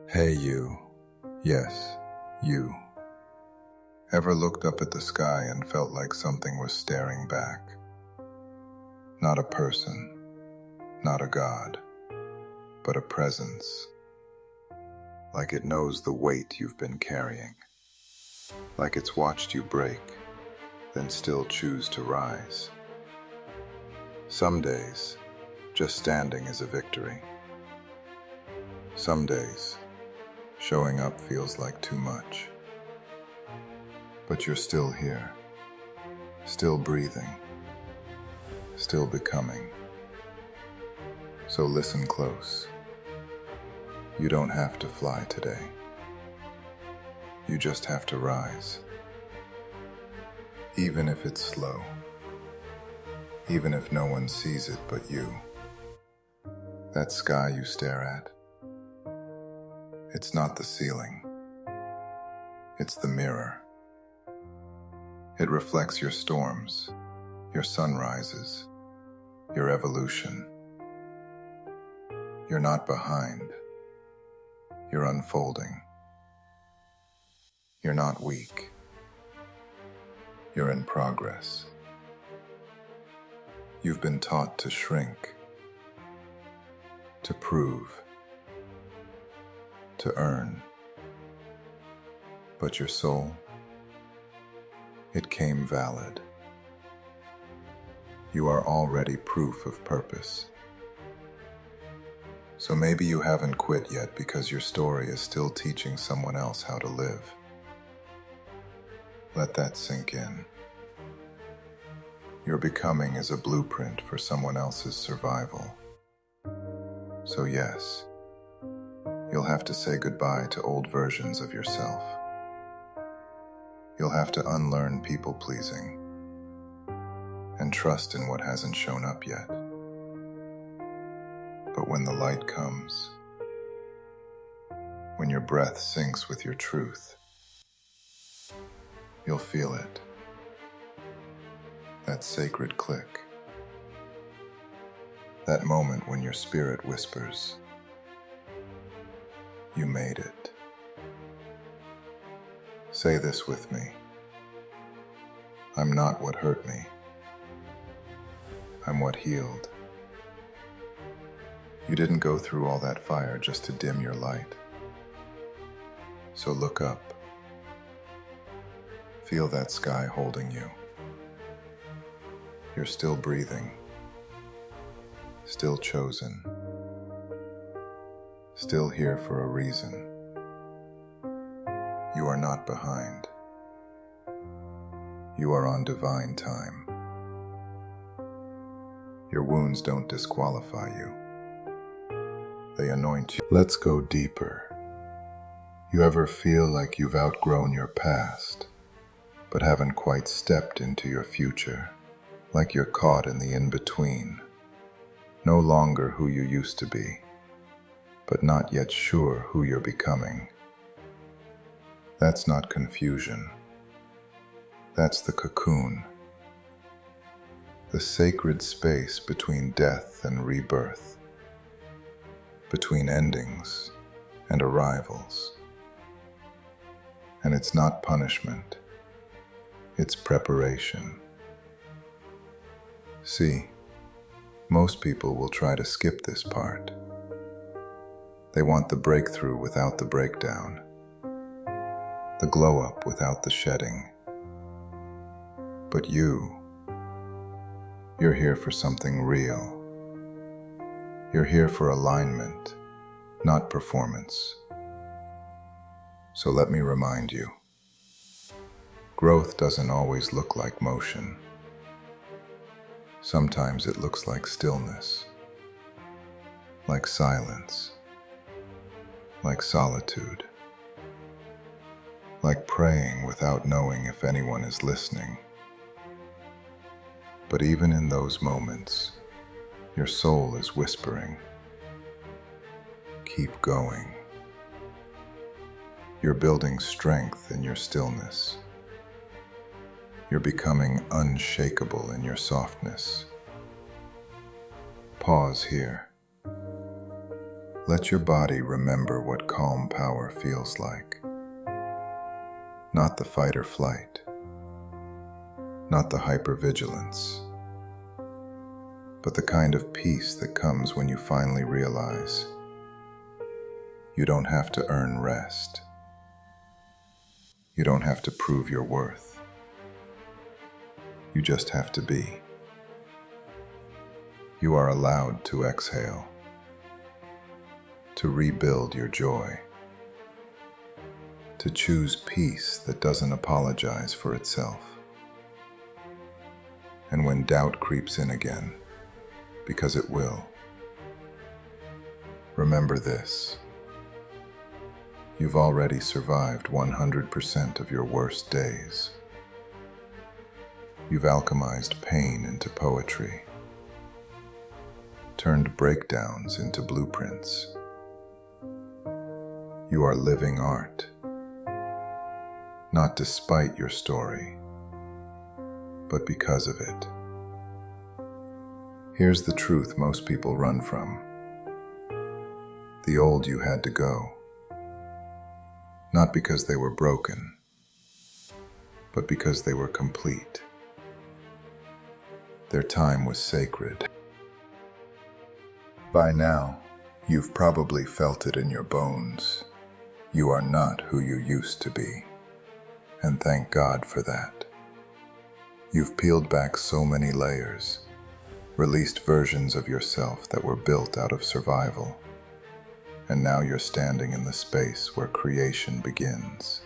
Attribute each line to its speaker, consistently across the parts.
Speaker 1: Hey you, yes, you. Ever looked up at the sky and felt like something was staring back? Not a person, not a god, but a presence. Like it knows the weight you've been carrying. Like it's watched you break, then still choose to rise. Some days, just standing is a victory. Some days, showing up feels like too much. But you're still here, still breathing, still becoming. So listen close. You don't have to fly today. You just have to rise. Even if it's slow. Even if no one sees it but you. That sky you stare at. It's not the ceiling. It's the mirror. It reflects your storms, your sunrises, your evolution. You're not behind. You're unfolding. You're not weak. You're in progress. You've been taught to shrink, to prove, to earn. But your soul, it came valid. You are already proof of purpose. So maybe you haven't quit yet because your story is still teaching someone else how to live. Let that sink in. Your becoming is a blueprint for someone else's survival. So yes, you'll have to say goodbye to old versions of yourself. You'll have to unlearn people-pleasing and trust in what hasn't shown up yet. But when the light comes, when your breath syncs with your truth, you'll feel it. That sacred click. That moment when your spirit whispers, "You made it." Say this with me. I'm not what hurt me. I'm what healed. You didn't go through all that fire just to dim your light. So look up. Feel that sky holding you. You're still breathing. Still chosen. Still here for a reason. You are not behind. You are on divine time. Your wounds don't disqualify you. They anoint you. Let's go deeper. You ever feel like you've outgrown your past, but haven't quite stepped into your future? Like you're caught in the in-between, no longer who you used to be, but not yet sure who you're becoming. That's not confusion. That's the cocoon, the sacred space between death and rebirth, between endings and arrivals. And it's not punishment, it's preparation. See, most people will try to skip this part. They want the breakthrough without the breakdown, the glow up without the shedding. But you're here for something real. You're here for alignment, not performance. So let me remind you, growth doesn't always look like motion. Sometimes it looks like stillness, like silence, like solitude, like praying without knowing if anyone is listening. But even in those moments, your soul is whispering, keep going. You're building strength in your stillness. You're becoming unshakable in your softness. Pause here. Let your body remember what calm power feels like. Not the fight or flight, not the hypervigilance, but the kind of peace that comes when you finally realize you don't have to earn rest. You don't have to prove your worth. You just have to be. You are allowed to exhale, to rebuild your joy, to choose peace that doesn't apologize for itself. And when doubt creeps in again, because it will, remember this: you've already survived 100% of your worst days. You've alchemized pain into poetry, turned breakdowns into blueprints. You are living art, not despite your story, but because of it. Here's the truth most people run from. The old you had to go, not because they were broken, but because they were complete. Their time was sacred. By now, you've probably felt it in your bones. You are not who you used to be, and thank God for that. You've peeled back so many layers, released versions of yourself that were built out of survival, and now you're standing in the space where creation begins.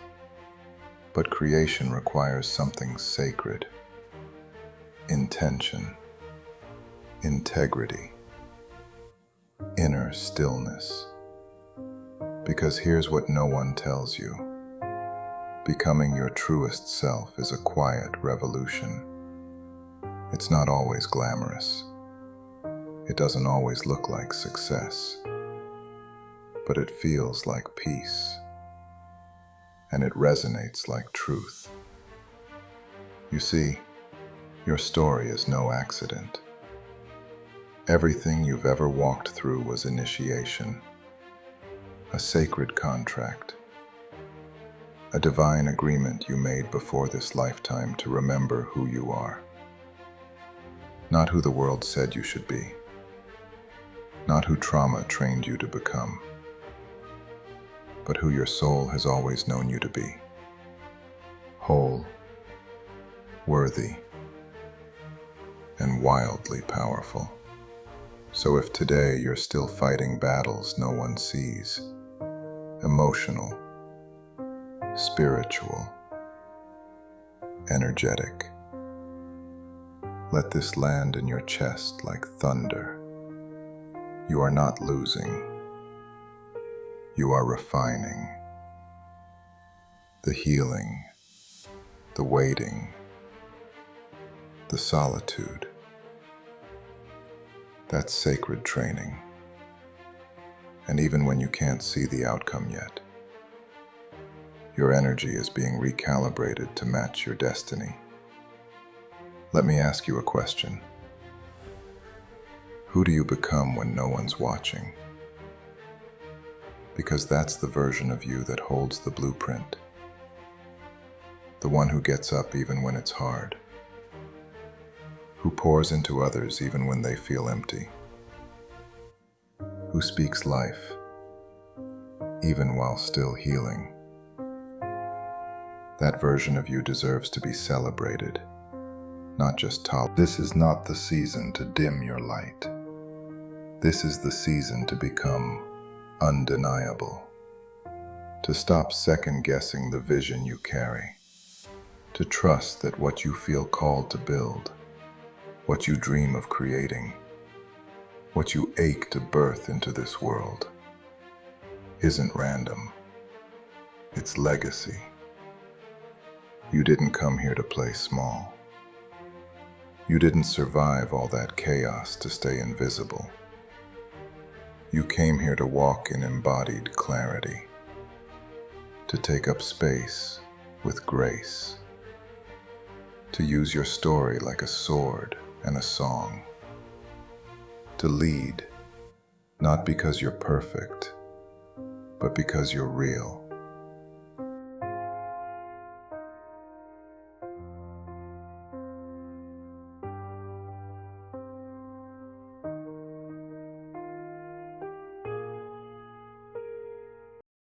Speaker 1: But creation requires something sacred: intention, integrity, inner stillness. Because here's what no one tells you: becoming your truest self is a quiet revolution. It's not always glamorous. It doesn't always look like success. But it feels like peace. And it resonates like truth. You see, your story is no accident. Everything you've ever walked through was initiation, a sacred contract, a divine agreement you made before this lifetime to remember who you are. Not who the world said you should be, not who trauma trained you to become, but who your soul has always known you to be: whole, worthy, and wildly powerful. So if today you're still fighting battles no one sees, emotional, spiritual, energetic, let this land in your chest like thunder. You are not losing. You are refining. The healing, the waiting, the solitude. That's sacred training. And even when you can't see the outcome yet, your energy is being recalibrated to match your destiny. Let me ask you a question. Who do you become when no one's watching? Because that's the version of you that holds the blueprint. The one who gets up even when it's hard. Who pours into others even when they feel empty. Who speaks life, even while still healing. That version of you deserves to be celebrated, not just tolerated. This is not the season to dim your light. This is the season to become undeniable. To stop second-guessing the vision you carry. To trust that what you feel called to build, what you dream of creating, what you ache to birth into this world, isn't random. It's legacy. You didn't come here to play small. You didn't survive all that chaos to stay invisible. You came here to walk in embodied clarity, to take up space with grace, to use your story like a sword and a song, to lead Not because you're perfect, but because you're real.